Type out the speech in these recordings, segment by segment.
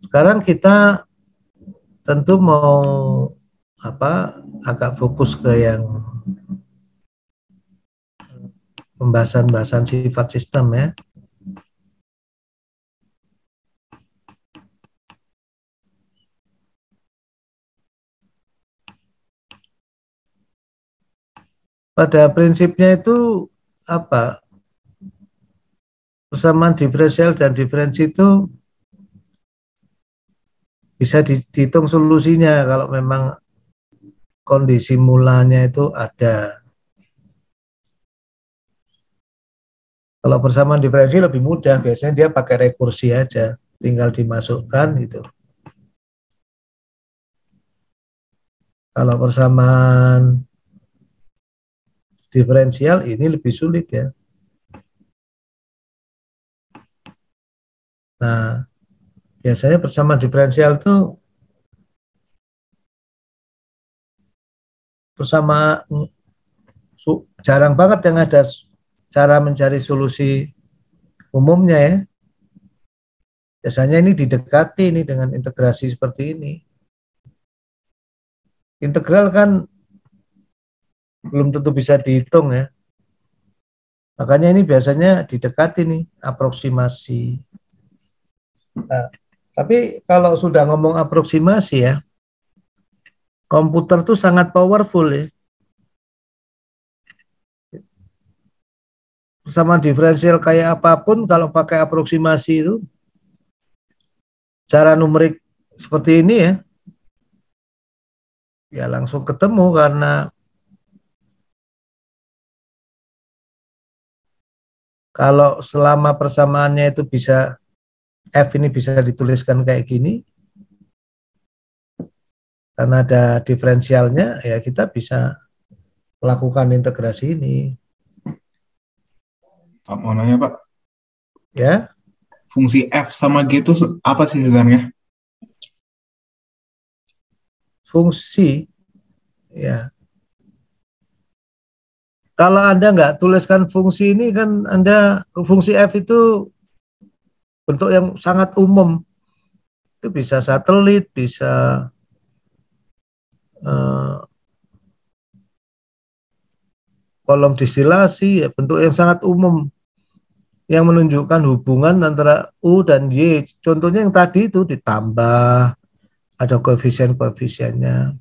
Sekarang kita tentu mau agak fokus ke yang pembahasan sifat sistem ya. Pada prinsipnya itu persamaan diferensial dan diferensi itu bisa dihitung solusinya kalau memang kondisi mulanya itu ada. Kalau persamaan diferensi lebih mudah, biasanya dia pakai rekursi aja, tinggal dimasukkan gitu. Kalau persamaan diferensial ini lebih sulit ya. Nah, biasanya persamaan diferensial itu jarang banget yang ada cara mencari solusi umumnya ya. Biasanya ini didekati ini dengan integrasi seperti ini. Integral kan belum tentu bisa dihitung ya. Makanya ini biasanya didekati nih, aproksimasi. Nah, tapi kalau sudah ngomong aproksimasi ya, komputer tuh sangat powerful ya. Sama diferensial kayak apapun kalau pakai aproksimasi itu, cara numerik seperti ini ya langsung ketemu karena kalau selama persamaannya itu bisa, F ini bisa dituliskan kayak gini, karena ada diferensialnya, ya kita bisa melakukan integrasi ini. Mau nanya Pak, Ya, fungsi F sama G itu apa sih sebenarnya? fungsi, ya. Kalau Anda nggak tuliskan fungsi ini kan fungsi F itu bentuk yang sangat umum. Itu bisa satelit, bisa kolom distilasi, ya, bentuk yang sangat umum yang menunjukkan hubungan antara U dan Y. Contohnya yang tadi itu ditambah, ada koefisien-koefisiennya.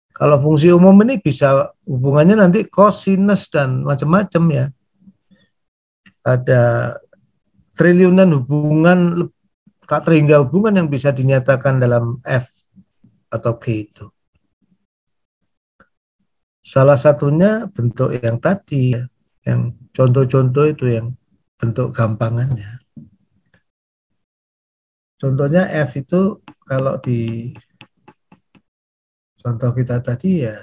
Kalau fungsi umum ini bisa hubungannya nanti kosinus dan macam-macam ya. Ada triliunan hubungan, hingga hubungan yang bisa dinyatakan dalam F atau G itu. Salah satunya bentuk yang tadi ya, yang contoh-contoh itu yang bentuk gampangannya. Contohnya F itu kalau di contoh kita tadi ya,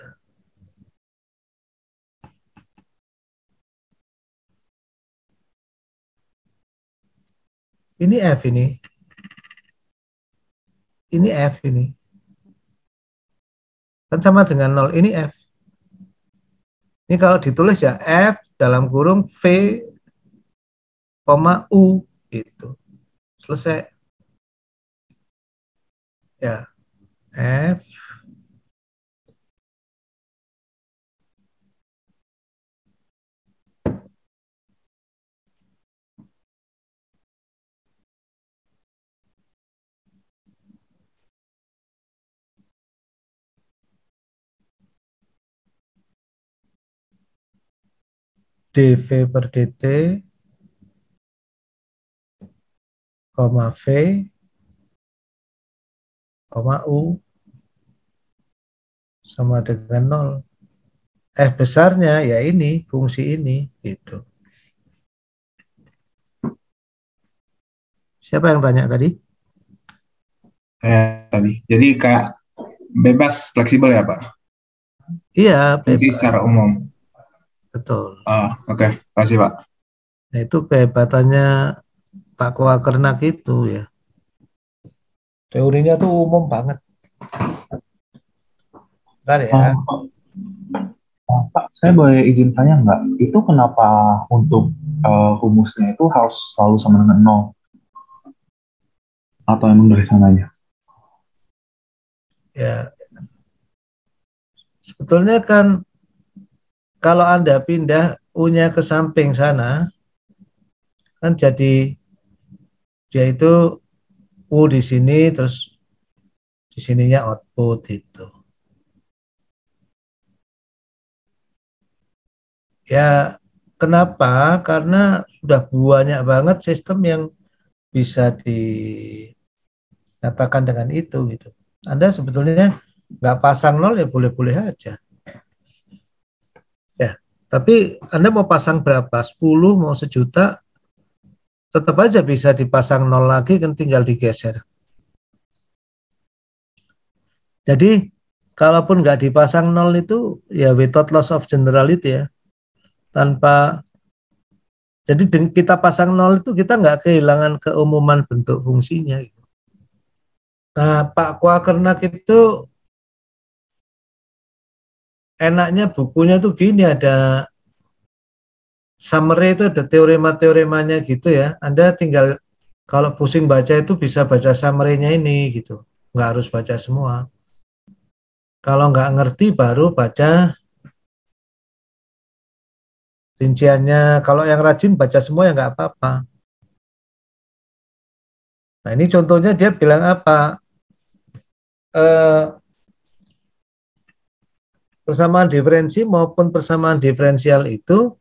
ini F ini F ini. Kan sama dengan 0, ini F. Ini kalau ditulis ya F dalam kurung V, U gitu. Selesai. Ya, F dV per dt, V, U sama dengan 0. F besarnya ya ini, fungsi ini gitu. Siapa yang tanya tadi? Tadi. Jadi kayak bebas, fleksibel ya Pak? Iya, fungsi bebas. secara umum. Betul. Oke. Kasih Pak. Nah, itu kehebatannya Pak Koakernak itu ya. Teorinya tuh umum banget. Bentar ya. Pak, saya boleh izin tanya nggak? Itu kenapa untuk rumusnya itu harus selalu sama dengan 0? atau emang dari sananya? Ya, sebetulnya kan kalau Anda pindah U-nya ke samping sana, kan jadi dia itu U di sini, terus di sininya output itu. Ya, kenapa? Karena sudah banyak banget sistem yang bisa dinyatakan dengan itu gitu. Anda sebetulnya nggak pasang nol ya boleh-boleh aja. Ya, tapi Anda mau pasang berapa? 10, mau sejuta, tetap aja bisa dipasang nol lagi, kan tinggal digeser. Jadi, kalaupun nggak dipasang nol itu, ya without loss of generality ya. Tanpa, jadi kita pasang nol itu kita nggak kehilangan keumuman bentuk fungsinya. Nah, Pak Quakernack itu enaknya bukunya tuh gini, ada summary, itu ada teorema-teoremanya gitu ya. Anda tinggal kalau pusing baca itu bisa baca summary-nya ini gitu. Nggak harus baca semua. Kalau nggak ngerti baru baca rinciannya. Kalau yang rajin baca semua ya nggak apa-apa. Nah ini contohnya dia bilang apa? Persamaan diferensi maupun persamaan diferensial itu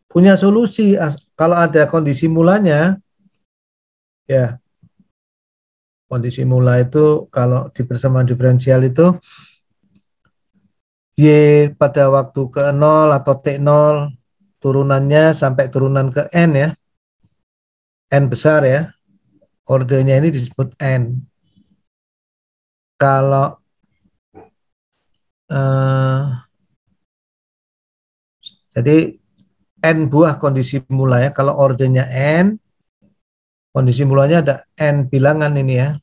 punya solusi. Kalau ada kondisi mulanya, ya kondisi mula itu kalau di persamaan diferensial itu Y pada waktu ke 0 atau T0 turunannya sampai turunan ke N ya. N besar ya. Ordenya ini disebut N. Kalau jadi N buah kondisi mula ya. Kalau ordenya N, kondisi mulanya ada N bilangan ini ya.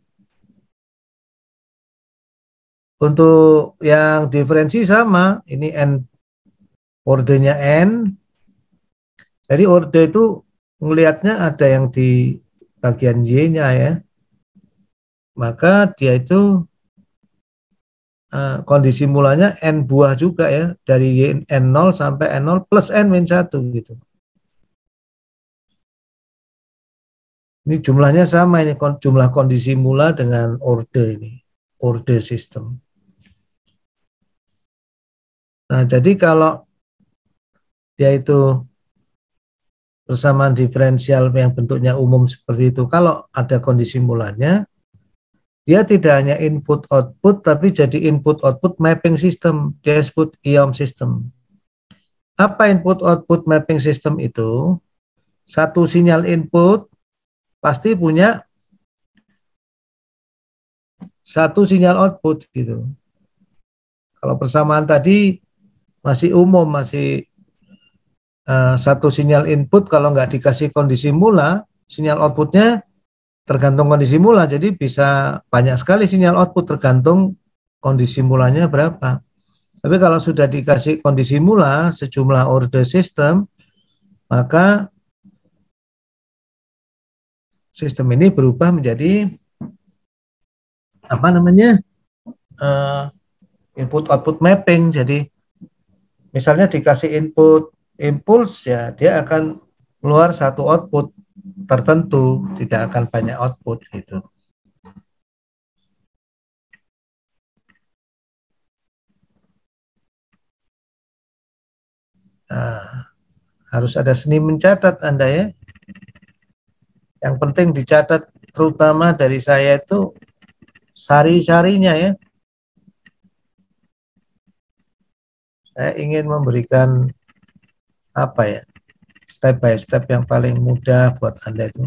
Untuk yang diferensi sama, ini N, ordenya N. Jadi orde itu melihatnya ada yang di bagian Y-nya ya. Maka dia itu kondisi mulanya N buah juga ya. Dari N0 sampai N0 plus N-1 gitu. Ini jumlahnya sama, ini jumlah kondisi mula dengan orde ini. Orde sistem. Nah, jadi kalau dia itu persamaan diferensial yang bentuknya umum seperti itu, kalau ada kondisi mulanya, dia tidak hanya input-output, tapi jadi input-output mapping system. Dia disebut IOM system. Apa input-output mapping system itu? Satu sinyal input pasti punya satu sinyal output gitu. Kalau persamaan tadi masih umum, masih satu sinyal input, kalau nggak dikasih kondisi mula, sinyal outputnya tergantung kondisi mula, jadi bisa banyak sekali sinyal output tergantung kondisi mulanya berapa. Tapi kalau sudah dikasih kondisi mula sejumlah order system, maka sistem ini berubah menjadi apa namanya, input output mapping. Jadi misalnya dikasih input impuls, ya dia akan keluar satu output tertentu, tidak akan banyak output gitu. Nah, harus ada seni mencatat Anda ya. Yang penting dicatat, terutama dari saya itu sari-sarinya ya. Saya ingin memberikan apa ya, step by step yang paling mudah buat Anda itu.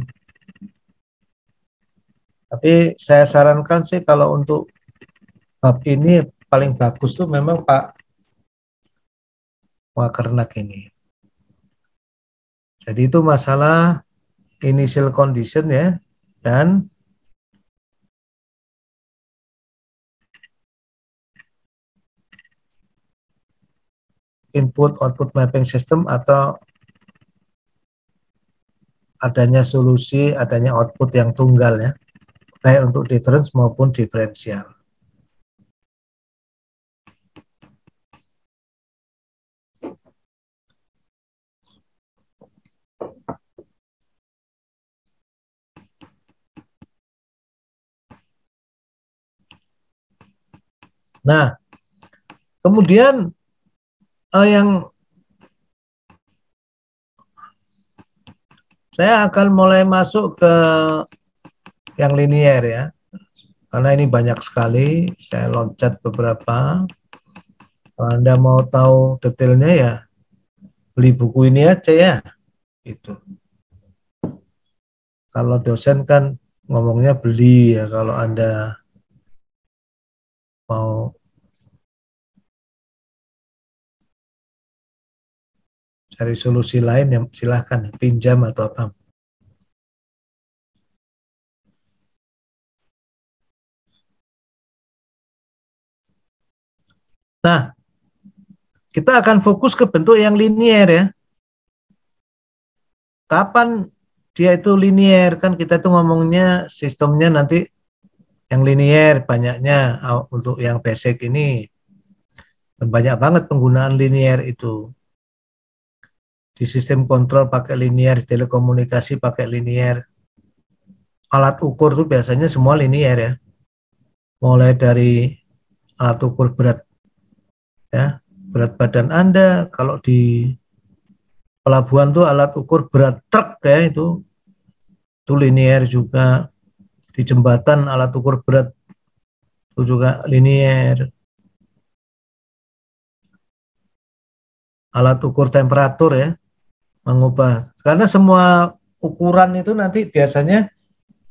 Tapi saya sarankan sih kalau untuk bab ini paling bagus tuh memang Pak Quakernack ini. Jadi itu masalah initial condition ya, dan input output mapping system atau adanya solusi, adanya output yang tunggal ya. baik untuk difference maupun diferensial. Nah, kemudian yang saya akan mulai masuk ke yang linier ya, karena ini banyak sekali. Saya loncat beberapa. Kalau Anda mau tahu detailnya ya beli buku ini aja ya. Itu. Kalau dosen kan ngomongnya beli ya, kalau Anda mau cari solusi lain yang silahkan pinjam atau apa. Nah, kita akan fokus ke bentuk yang linier ya. Kapan dia itu linier? Kan kita itu ngomongnya sistemnya nanti yang linier banyaknya untuk yang basic ini. Banyak banget penggunaan linier itu. Di sistem kontrol pakai linier, telekomunikasi pakai linier. Alat ukur itu biasanya semua linier ya. Mulai dari alat ukur berat ya, berat badan Anda. Kalau di pelabuhan tuh alat ukur berat truk ya, itu linier juga. Di jembatan alat ukur berat itu juga linier. Alat ukur temperatur ya, mengubah, karena semua ukuran itu nanti biasanya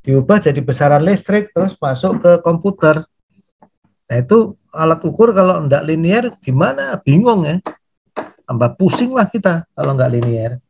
diubah jadi besaran listrik terus masuk ke komputer. Nah itu alat ukur kalau enggak linier gimana, bingung ya, tambah pusing lah kita kalau enggak linier.